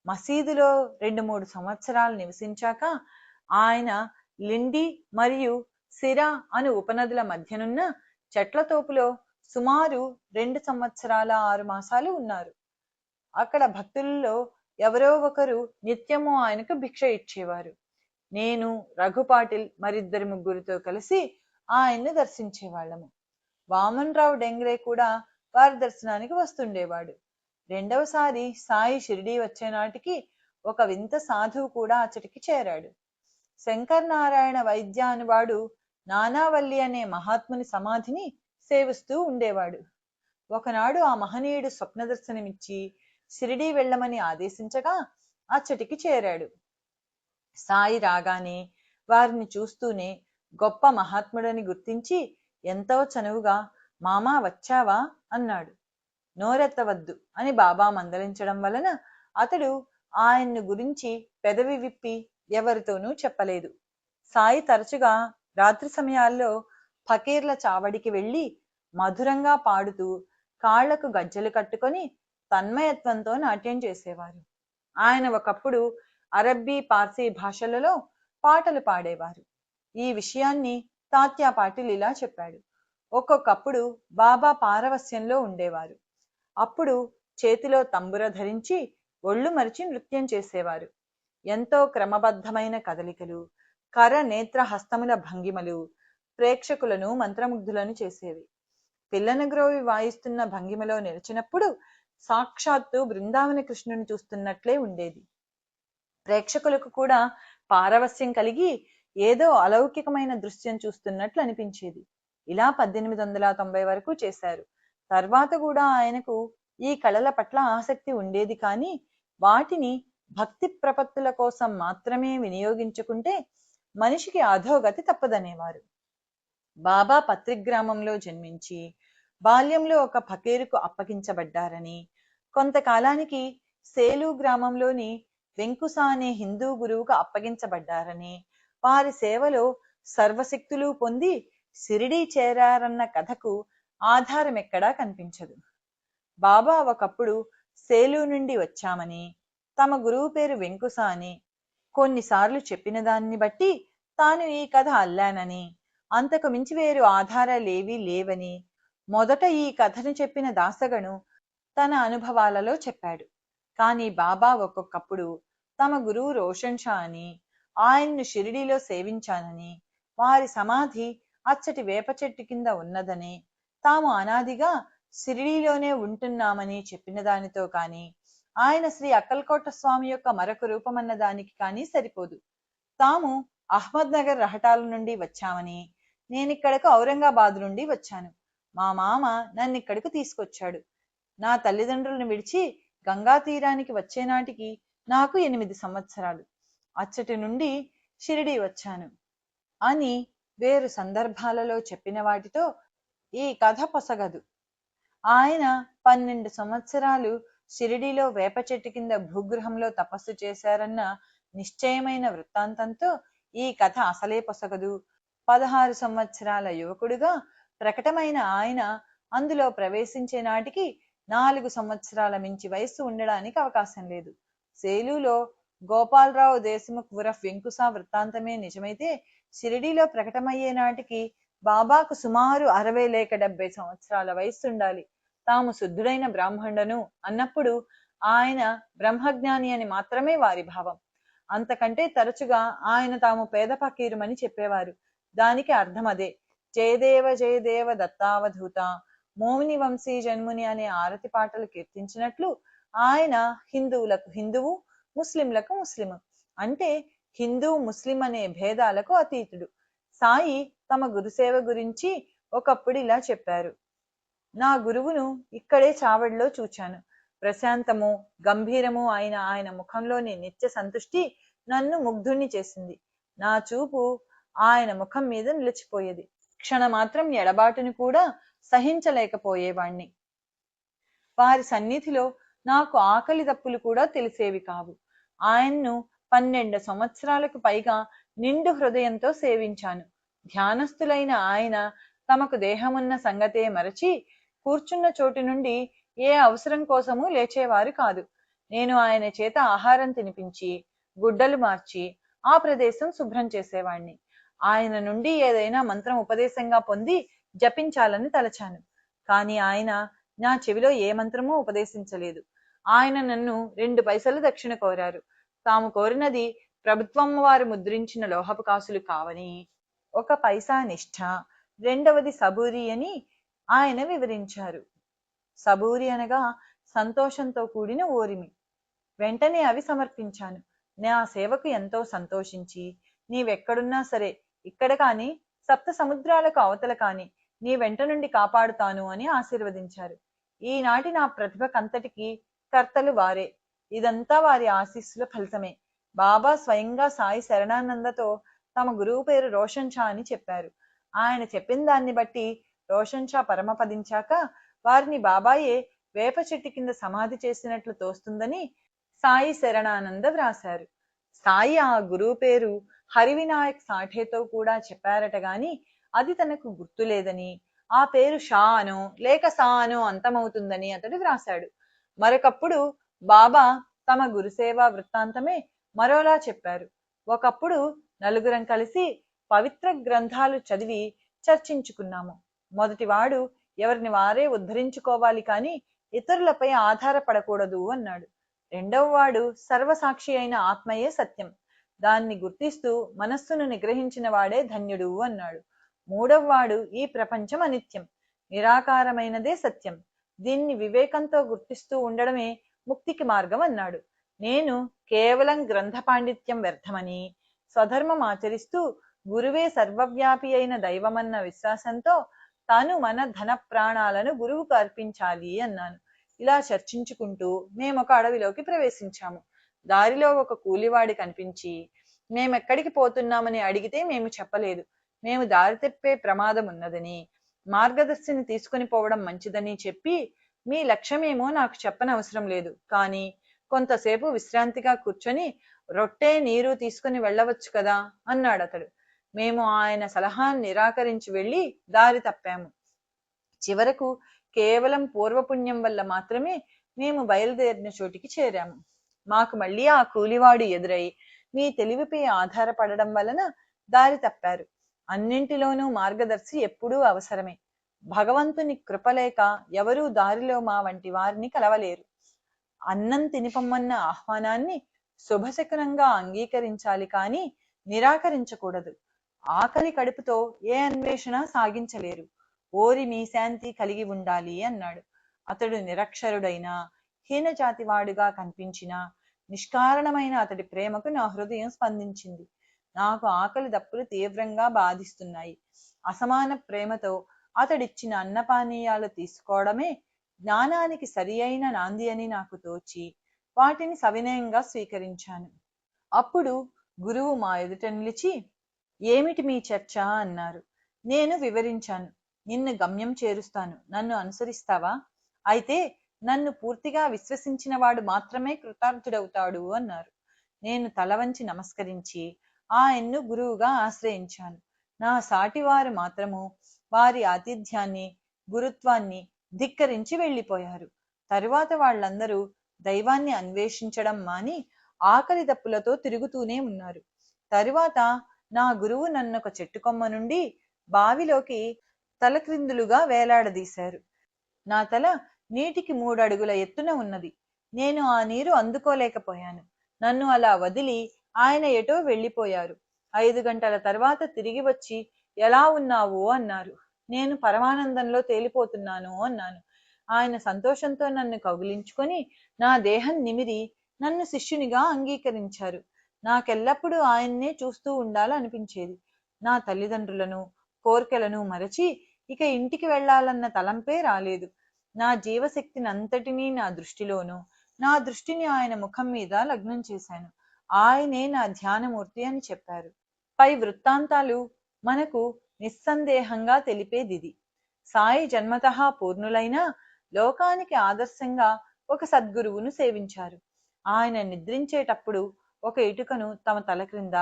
మసీదులో 2-3 సంవత్సరాలు నివసించాక ఆయన లిండి మరియు సిరా అను ఉపనదుల మధ్యనున్న చెట్ల తోపులో సుమారు 2 సంవత్సరాల 6 మాసాలు ఉన్నారు. అక్కడ భక్తులలో ఎవరో ఒకరు నిత్యము ఆయనకు భిక్ష ఇచ్చేవారు. నేను, రఘుపాటిల్ మరిద్దరు ముగ్గురితో కలిసి ఆయన్ను దర్శించేవాళ్ళము. వామన్ రావు డెంగ్రే కూడా వారి దర్శనానికి వస్తుండేవాడు. రెండవసారి సాయి షిరిడీ వచ్చే నాటికి ఒక వింత సాధువు కూడా అచ్చటికి చేరాడు. శంకర్ నారాయణ వైద్య అనువాడు నానావల్లి అనే మహాత్ముని సమాధిని సేవిస్తూ ఉండేవాడు. ఒకనాడు ఆ మహనీయుడు స్వప్న దర్శనమిచ్చి షిరిడీ వెళ్ళమని ఆదేశించగా అచ్చటికి చేరాడు. సాయి రాగానే వారిని చూస్తూనే గొప్ప మహాత్ముడని గుర్తించి ఎంతో చనువుగా మామా వచ్చావా అన్నాడు. నోరెత్తవద్దు అని బాబా మందలించడం వలన అతడు ఆయన్ను గురించి పెదవి విప్పి ఎవరితోనూ చెప్పలేదు. సాయి తరచుగా రాత్రి సమయాల్లో ఫకీర్ల చావడికి వెళ్ళి మధురంగా పాడుతూ కాళ్లకు గజ్జెలు కట్టుకొని తన్మయత్వంతో నాట్యం చేసేవారు. ఆయన ఒకప్పుడు అరబ్బీ పార్సీ భాషలలో పాటలు పాడేవారు. ఈ విషయాన్ని తాత్యా పాటిల్ ఇలా చెప్పాడు. ఒక్కొక్కప్పుడు బాబా పారవస్యంలో ఉండేవారు. అప్పుడు చేతిలో తంబుర ధరించి ఒళ్ళు మరిచి నృత్యం చేసేవారు. ఎంతో క్రమబద్ధమైన కదలికలు, కర నేత్ర హస్తముల భంగిమలు ప్రేక్షకులను మంత్రముగ్ధులను చేసేవి. పిల్లనగ్రోవి వాయిస్తున్న భంగిమలో నిలిచినప్పుడు సాక్షాత్తు బృందావన కృష్ణుని చూస్తున్నట్లే ఉండేది. ప్రేక్షకులకు కూడా పారవస్యం కలిగి ఏదో అలౌకికమైన దృశ్యం చూస్తున్నట్లు అనిపించేది. ఇలా 1890 వరకు చేశారు. తర్వాత కూడా ఆయనకు ఈ కళల పట్ల ఆసక్తి ఉండేది, కానీ వాటిని భక్తి ప్రపత్తుల కోసం మాత్రమే వినియోగించుకుంటే మనిషికి అధోగతి తప్పదనేవారు. బాబా పత్రిగ్రామంలో జన్మించి బాల్యంలో ఒక ఫకీరుకు అప్పగించబడ్డారని, కొంతకాలానికి సేలు గ్రామంలోని వెంకుస అనే హిందూ గురువుకు అప్పగించబడ్డారని, వారి సేవలో సర్వశక్తులు పొంది షిరిడీ చేరారన్న కథకు ఆధారం ఎక్కడా కనిపించదు. బాబా ఒకప్పుడు సేలు నుండి వచ్చామని, తమ గురువు పేరు వెంకుస అని కొన్నిసార్లు చెప్పిన దాన్ని బట్టి తాను ఈ కథ అల్లానని, అంతకు మించి వేరు ఆధారాలేవీ లేవని మొదట ఈ కథను చెప్పిన దాసగను తన అనుభవాలలో చెప్పాడు. కానీ బాబా ఒక్కొక్కప్పుడు తమ గురువు రోషన్ షా అని, ఆయన్ను షిరిడీలో సేవించానని, వారి సమాధి అచ్చటి వేప చెట్టు కింద ఉన్నదని, తాము అనాదిగా షిరిడీలోనే ఉంటున్నామని చెప్పిన దానితో కానీ, ఆయన శ్రీ అక్కల్కోట స్వామి యొక్క మరొక రూపమన్న దానికి కానీ సరిపోదు. తాము అహ్మద్ నగర్ రహటాల నుండి వచ్చామని, నేనిక్కడకు ఔరంగాబాద్ నుండి వచ్చాను, మా మామ నన్నిక్కడకు తీసుకొచ్చాడు, నా తల్లిదండ్రులను విడిచి గంగా తీరానికి వచ్చే నాటికి నాకు 8 సంవత్సరాలు, అచ్చటి నుండి షిరిడీ వచ్చాను అని వేరు సందర్భాలలో చెప్పిన వాటితో ఈ కథ పొసగదు. ఆయన 12 సంవత్సరాలు షిరిడీలో వేప చెట్టు కింద భూగృహంలో తపస్సు చేశారన్న నిశ్చయమైన వృత్తాంతంతో ఈ కథ అసలే పొసగదు. 16 సంవత్సరాల యువకుడుగా ప్రకటమైన ఆయన అందులో ప్రవేశించే నాటికి 4 సంవత్సరాల మించి వయస్సు ఉండడానికి అవకాశం లేదు. సేలులో గోపాలరావు దేశముఖ్ ఉరఫ్ వెంకుస వృత్తాంతమే నిజమైతే షిరిడీలో ప్రకటమయ్యే నాటికి బాబాకు సుమారు 60 లేక 70 సంవత్సరాల వయస్సు ఉండాలి. తాము శుద్ధుడైన బ్రాహ్మణుడను అన్నప్పుడు ఆయన బ్రహ్మజ్ఞాని అని మాత్రమే వారి భావం. అంతకంటే తరచుగా ఆయన తాము పేద ఫకీరుమని చెప్పేవారు. దానికి అర్థం అదే. జయదేవ జయదేవ దత్తావధూత, మోమిని వంశీ జన్ముని అనే ఆరతి పాటలు కీర్తించినట్లు ఆయన హిందువులకు హిందువు, ముస్లింలకు ముస్లిము. అంటే హిందూ ముస్లిం అనే భేదాలకు అతీతుడు. సాయి తమ గురుసేవ గురించి ఒకప్పుడు ఇలా చెప్పారు: నా గురువును ఇక్కడే చావడిలో చూచాను. ప్రశాంతము, గంభీరము అయిన ఆయన ముఖంలోని నిత్య సంతుష్టి నన్ను ముగ్ధుణ్ణి చేసింది. నా చూపు ఆయన ముఖం మీద నిలిచిపోయేది. క్షణమాత్రం ఎడబాటుని కూడా సహించలేకపోయేవాణ్ణి. వారి సన్నిధిలో నాకు ఆకలి దప్పులు కూడా తెలిసేవి కావు. ఆయన్ను 12 సంవత్సరాలకు పైగా నిండు హృదయంతో సేవించాను. ధ్యానస్థులైన ఆయన తమకు దేహమున్న సంగతే మరచి కూర్చున్న చోటు నుండి ఏ అవసరం కోసము లేచేవారు కాదు. నేను ఆయన చేత ఆహారం తినిపించి, గుడ్డలు మార్చి ఆ ప్రదేశం శుభ్రం చేసేవాణ్ణి. ఆయన నుండి ఏదైనా మంత్రం ఉపదేశంగా పొంది జపించాలని తలచాను. కాని ఆయన నా చెవిలో ఏ మంత్రమూ ఉపదేశించలేదు. ఆయన నన్ను 2 పైసలు దక్షిణ కోరారు. తాము కోరినది ప్రభుత్వం వారు ముద్రించిన లోహపు కాసులు కావని, 1 పైసా నిష్ఠ, రెండవది సబూరి అని ఆయన వివరించారు. సబూరి అనగా సంతోషంతో కూడిన ఓరిమి. వెంటనే అవి సమర్పించాను. నా సేవకు ఎంతో సంతోషించి, నీవెక్కడున్నా సరే, ఇక్కడ కాని సప్త సముద్రాలకు అవతల కాని నీ వెంట నుండి కాపాడుతాను అని ఆశీర్వదించారు. ఈనాటి నా ప్రతిభకంతటికి కర్తలు వారే. ఇదంతా వారి ఆశీస్సుల ఫలితమే. బాబా స్వయంగా సాయి శరణానందతో తమ గురువు పేరు రోషన్ షా అని చెప్పారు. ఆయన చెప్పిన దాన్ని బట్టి రోషన్ షా పరమపదించాక వారిని బాబాయే వేప చెట్టు కింద సమాధి చేసినట్లు తోస్తుందని సాయి శరణానంద వ్రాశారు. సాయి ఆ గురువు పేరు హరివినాయక్ సాఠేతో కూడా చెప్పారట గాని అది తనకు గుర్తులేదని, ఆ పేరు షా అనో లేక సా అనో అంతమవుతుందని అతడు వ్రాశాడు. మరొకప్పుడు బాబా తమ గురుసేవా వృత్తాంతమే మరోలా చెప్పారు. ఒకప్పుడు నలుగురం కలిసి పవిత్ర గ్రంథాలు చదివి చర్చించుకున్నాము. మొదటివాడు ఎవరిని వారే ఉద్ధరించుకోవాలి కాని ఇతరులపై ఆధారపడకూడదు అన్నాడు. రెండవ వాడు సర్వసాక్షి అయిన ఆత్మయే సత్యం, దాన్ని గుర్తిస్తూ మనస్సును నిగ్రహించిన వాడే ధన్యుడు అన్నాడు. మూడవ వాడు ఈ ప్రపంచం అనిత్యం, నిరాకారమైనదే సత్యం, దీన్ని వివేకంతో గుర్తిస్తూ ఉండడమే ముక్తికి మార్గం అన్నాడు. నేను కేవలం గ్రంథ పాండిత్యం వ్యర్థమని, స్వధర్మం ఆచరిస్తూ గురువే సర్వవ్యాపి అయిన దైవమన్న విశ్వాసంతో తాను మన ధన ప్రాణాలను గురువుకు అర్పించాలి అన్నాను. ఇలా చర్చించుకుంటూ మేమొక అడవిలోకి ప్రవేశించాము. దారిలో ఒక కూలివాడి కనిపించి మేమెక్కడికి పోతున్నామని అడిగితే మేము చెప్పలేదు. మేము దారి తెప్పే ప్రమాదం ఉన్నదని, మార్గదర్శిని తీసుకుని పోవడం మంచిదని చెప్పి, మీ లక్ష్యమేమో నాకు చెప్పనవసరం లేదు, కానీ కొంతసేపు విశ్రాంతిగా కూర్చొని రొట్టె నీరు తీసుకుని వెళ్ళవచ్చు కదా అన్నాడు అతడు. మేము ఆయన సలహాను నిరాకరించి వెళ్ళి దారి తప్పాము. చివరకు కేవలం పూర్వపుణ్యం వల్ల మాత్రమే మేము బయలుదేరిన చోటికి చేరాము. మాకు మళ్ళీ ఆ కూలివాడు ఎదురై మీ తెలివిపై ఆధారపడడం వలన దారి తప్పారు. అన్నింటిలోనూ మార్గదర్శి ఎప్పుడూ అవసరమే. భగవంతుని కృపలేక ఎవరూ దారిలో మా వంటి వారిని కలవలేరు. అన్నం తినిపమ్మన్న ఆహ్వానాన్ని శుభశకునంగా అంగీకరించాలి కానీ నిరాకరించకూడదు. ఆకలి కడుపుతో ఏ అన్వేషణ సాగించలేరు. ఓరిమి శాంతి కలిగి ఉండాలి అన్నాడు. అతడు నిరక్షరుడైనా హీనజాతివాడుగా కనిపించినా నిష్కారణమైన అతడి ప్రేమకు నా హృదయం స్పందించింది. నాకు ఆకలి దప్పులు తీవ్రంగా బాధిస్తున్నాయి. అసమాన ప్రేమతో అతడిచ్చిన అన్నపానీయాలు తీసుకోవడమే జ్ఞానానికి సరి అయిన నాంది అని నాకు తోచి వాటిని సవినయంగా స్వీకరించాను. అప్పుడు గురువు మా ఎదుట నిలిచి, ఏమిటి మీ చర్చ అన్నారు. నేను వివరించాను. నిన్ను గమ్యం చేరుస్తాను, నన్ను అనుసరిస్తావా? అయితే నన్ను పూర్తిగా విశ్వసించిన వాడు మాత్రమే కృతార్థుడవుతాడు అన్నారు. నేను తల వంచి నమస్కరించి ఆయన్ను గురువుగా ఆశ్రయించాను. నా సాటివారు మాత్రము వారి ఆతిథ్యాన్ని, గురుత్వాన్ని ధిక్కరించి వెళ్ళిపోయారు. తరువాత వాళ్ళందరూ దైవాన్ని అన్వేషించడం మాని ఆకలి దప్పులతో తిరుగుతూనే ఉన్నారు. తరువాత నా గురువు నన్నొక చెట్టు కొమ్మ నుండి బావిలోకి తలక్రిందులుగా వేలాడదీశారు. నా తల నీటికి 3 అడుగుల ఎత్తున ఉన్నది. నేను ఆ నీరు అందుకోలేకపోయాను. నన్ను అలా వదిలి ఆయన ఎటో వెళ్ళిపోయారు. 5 గంటల తర్వాత తిరిగి వచ్చి ఎలా ఉన్నావు అన్నారు. నేను పరమానందంలో తేలిపోతున్నాను అన్నాను. ఆయన సంతోషంతో నన్ను కౌగిలించుకొని నా దేహం నిమిరి నన్ను శిష్యునిగా అంగీకరించారు. నాకెల్లప్పుడూ ఆయన్నే చూస్తూ ఉండాలనిపించేది. నా తల్లిదండ్రులను, కోర్కెలను మరచి ఇక ఇంటికి వెళ్లాలన్న తలంపే రాలేదు. నా జీవశక్తినంతటినీ నా దృష్టిని ఆయన ముఖం మీద లగ్నం చేశాను. ఆయనే నా ధ్యానమూర్తి అని చెప్పారు. పై వృత్తాంతాలు మనకు నిస్సందేహంగా తెలిపేదిది. సాయి జన్మతః పూర్ణులైన లోకానికి ఆదర్శంగా ఒక సద్గురువును సేవించారు. ఆయన నిద్రించేటప్పుడు ఒక ఇటుకను తమ తల క్రింద,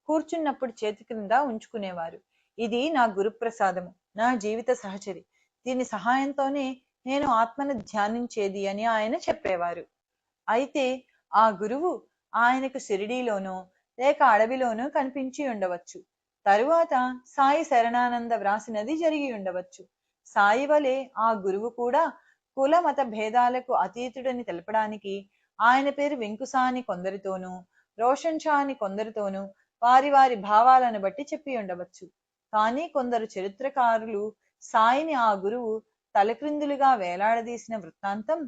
కూర్చున్నప్పుడు చేతి క్రింద ఉంచుకునేవారు. ఇది నా గురుప్రసాదము, నా జీవిత సహచరి. దీని సహాయంతోనే నేను ఆత్మను ధ్యానించేది అని ఆయన చెప్పేవారు. అయితే ఆ గురువు ఆయనకు షిరిడీలోనో లేక అడవిలోనో కనిపించి ఉండవచ్చు. తరువాత సాయి శరణానంద వ్రాసినది జరిగి ఉండవచ్చు. సాయి వలె ఆ గురువు కూడా కుల మత భేదాలకు అతీతుడని తెలపడానికి ఆయన పేరు వెంకుస అని కొందరితోనూ, రోషన్ షా అని కొందరితోనూ వారి వారి భావాలను బట్టి చెప్పి ఉండవచ్చు. కానీ కొందరు చరిత్రకారులు సాయిని ఆ గురువు తలక్రిందులుగా వేలాడదీసిన వృత్తాంతం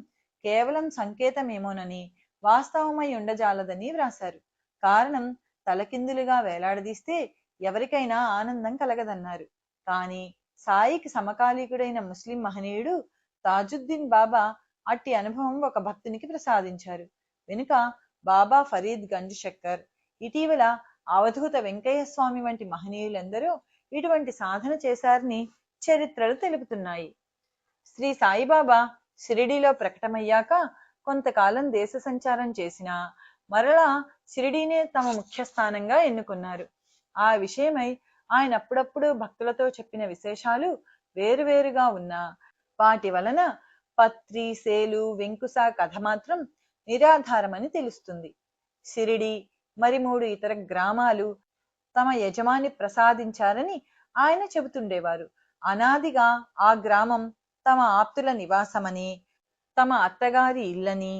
కేవలం సంకేతమేమోనని, వాస్తవమై ఉండజాలదని వ్రాశారు. కారణం, తలకిందులుగా వేలాడదీస్తే ఎవరికైనా ఆనందం కలగదన్నారు. కానీ సాయికి సమకాలీకుడైన ముస్లిం మహనీయుడు తాజుద్దీన్ బాబా అట్టి అనుభవం ఒక భక్తునికి ప్రసాదించారు. వెనుక బాబా ఫరీద్ గంజ్ షక్కర్, ఇటీవల అవధూత వెంకయ్య స్వామి వంటి మహనీయులందరూ ఇటువంటి సాధన చేశారని చరిత్రలు తెలుపుతున్నాయి. శ్రీ సాయిబాబా షిరిడీలో ప్రకటమయ్యాక కొంతకాలం దేశ సంచారం చేసినా మరలా షిరిడీనే తమ ముఖ్య స్థానంగా ఎన్నుకున్నారు. ఆ విషయమై ఆయన అప్పుడప్పుడు భక్తులతో చెప్పిన విశేషాలు వేరువేరుగా ఉన్నా వాటి వలన పత్రి, సేలు, వెంకుస కథ మాత్రం నిరాధారమని తెలుస్తుంది. షిరిడి మరి 3 ఇతర గ్రామాలు తమ యజమాని ప్రసాదించారని ఆయన చెబుతుండేవారు. అనాదిగా ఆ గ్రామం తమ ఆప్తుల నివాసమని, తమ అత్తగారి ఇల్లని,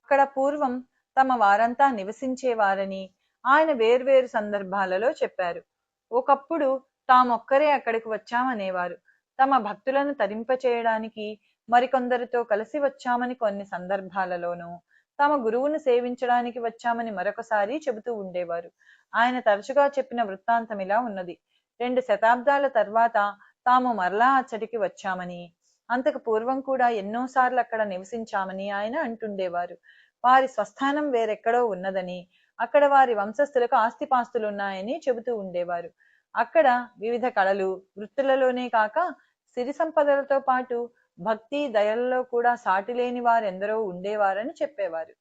అక్కడ పూర్వం తమ వారంతా నివసించేవారని ఆయన వేర్వేరు సందర్భాలలో చెప్పారు. ఒకప్పుడు తామొక్కరే అక్కడికి వచ్చామనేవారు. తమ భక్తులను తరింపచేయడానికి మరికొందరితో కలిసి వచ్చామని కొన్ని సందర్భాలలోనూ, తమ గురువును సేవించడానికి వచ్చామని మరొకసారి చెబుతూ ఉండేవారు. ఆయన తరచుగా చెప్పిన వృత్తాంతం ఇలా ఉన్నది. 2 శతాబ్దాల తర్వాత తాము మరలా అచ్చటికి వచ్చామని, అంతకు పూర్వం కూడా ఎన్నోసార్లు అక్కడ నివసించామని ఆయన అంటుండేవారు. వారి స్వస్థానం వేరెక్కడో ఉన్నదని, అక్కడ వారి వంశస్థులకు ఆస్తిపాస్తులున్నాయని చెబుతూ ఉండేవారు. అక్కడ వివిధ కళలు, వృత్తులలోనే కాక సిరి సంపదలతో పాటు భక్తి, దయలలో కూడా సాటిలేని వారెందరో ఉండేవారని చెప్పేవారు.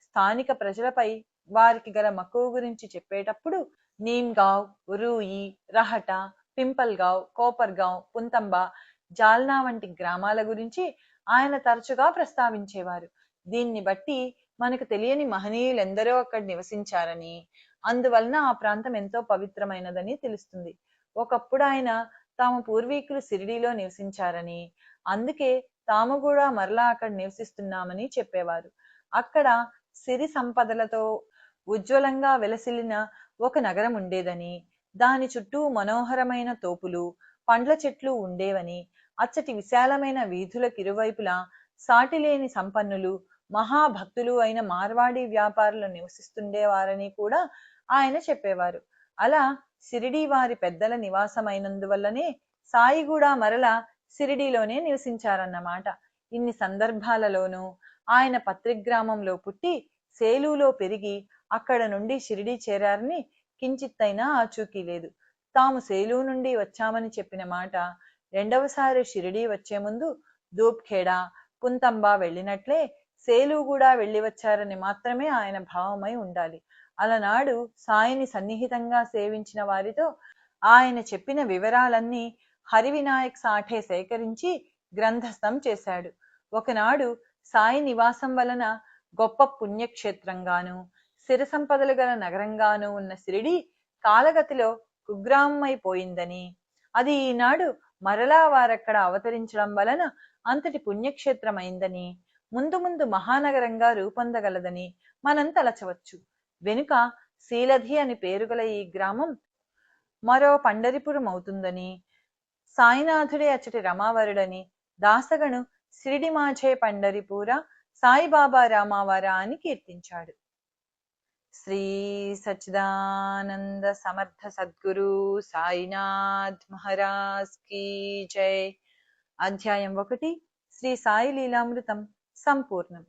స్థానిక ప్రజలపై వారికి గల మక్కువ గురించి చెప్పేటప్పుడు నీమ్గావ్, రూయి, రహట, పింపల్గావ్, కోపర్గావ్, పుంతంబ, జాల్నా వంటి గ్రామాల గురించి ఆయన తరచుగా ప్రస్తావించేవారు. దీన్ని బట్టి మనకు తెలియని మహనీయులెందరో అక్కడ నివసించారని, అందువలన ఆ ప్రాంతం ఎంతో పవిత్రమైనదని తెలుస్తుంది. ఒకప్పుడు ఆయన తాము పూర్వీకులు షిరిడీలో నివసించారని, అందుకే తాము కూడా మరలా అక్కడ నివసిస్తున్నామని చెప్పేవారు. అక్కడ సిరి సంపదలతో ఉజ్వలంగా వెలసిల్లిన ఒక నగరం ఉండేదని, దాని చుట్టూ మనోహరమైన తోపులు, పండ్ల చెట్లు ఉండేవని, అచ్చటి విశాలమైన వీధులకు ఇరువైపులా సాటిలేని సంపన్నులు, మహాభక్తులు అయిన మార్వాడి వ్యాపారులు నివసిస్తుండేవారని కూడా ఆయన చెప్పేవారు. అలా షిరిడీ వారి పెద్దల నివాసమైనందువల్లనే సాయి కూడా మరలా షిరిడీలోనే నివసించారన్నమాట. ఇన్ని సందర్భాలలోనూ ఆయన పత్రిగ్రామంలో పుట్టి సేలులో పెరిగి అక్కడ నుండి షిరిడీ చేరారని కించిత్తైనా ఆచూకీ లేదు. తాము సేలు నుండి వచ్చామని చెప్పిన మాట రెండవసారి షిరిడీ వచ్చే ముందు ధూప్ఖేడా, పుంతంబా వెళ్ళినట్లే సేలు కూడా వెళ్ళి వచ్చారని మాత్రమే ఆయన భావమై ఉండాలి. అలనాడు సాయిని సన్నిహితంగా సేవించిన వారితో ఆయన చెప్పిన వివరాలన్నీ హరివినాయక్ సాఠే సేకరించి గ్రంథస్థం చేశాడు. ఒకనాడు సాయి నివాసం వలన గొప్ప పుణ్యక్షేత్రంగాను, సిరి సంపదలు గల నగరంగాను ఉన్న షిరిడి కాలగతిలో కుగ్రామమైపోయిందని, అది ఈనాడు మరలా వారక్కడ అవతరించడం వలన అంతటి పుణ్యక్షేత్రమైందని, ముందు ముందు మహానగరంగా రూపొందగలదని మనం తలచవచ్చు. వెనుక శీలధి అని పేరుగల ఈ గ్రామం మరో పండరిపురం అవుతుందని, సాయినాథుడే అచ్చటి రమావరుడని దాసగను సిరిడి మాచే పండరిపూర సాయిబాబా రామావర అని కీర్తించాడు. శ్రీ సచ్చిదానంద సమర్థ సద్గురు సాయినాథ్ మహారాజ్ కీ జై. అధ్యాయం 1 శ్రీ సాయి లీలామృతం సంపూర్ణం.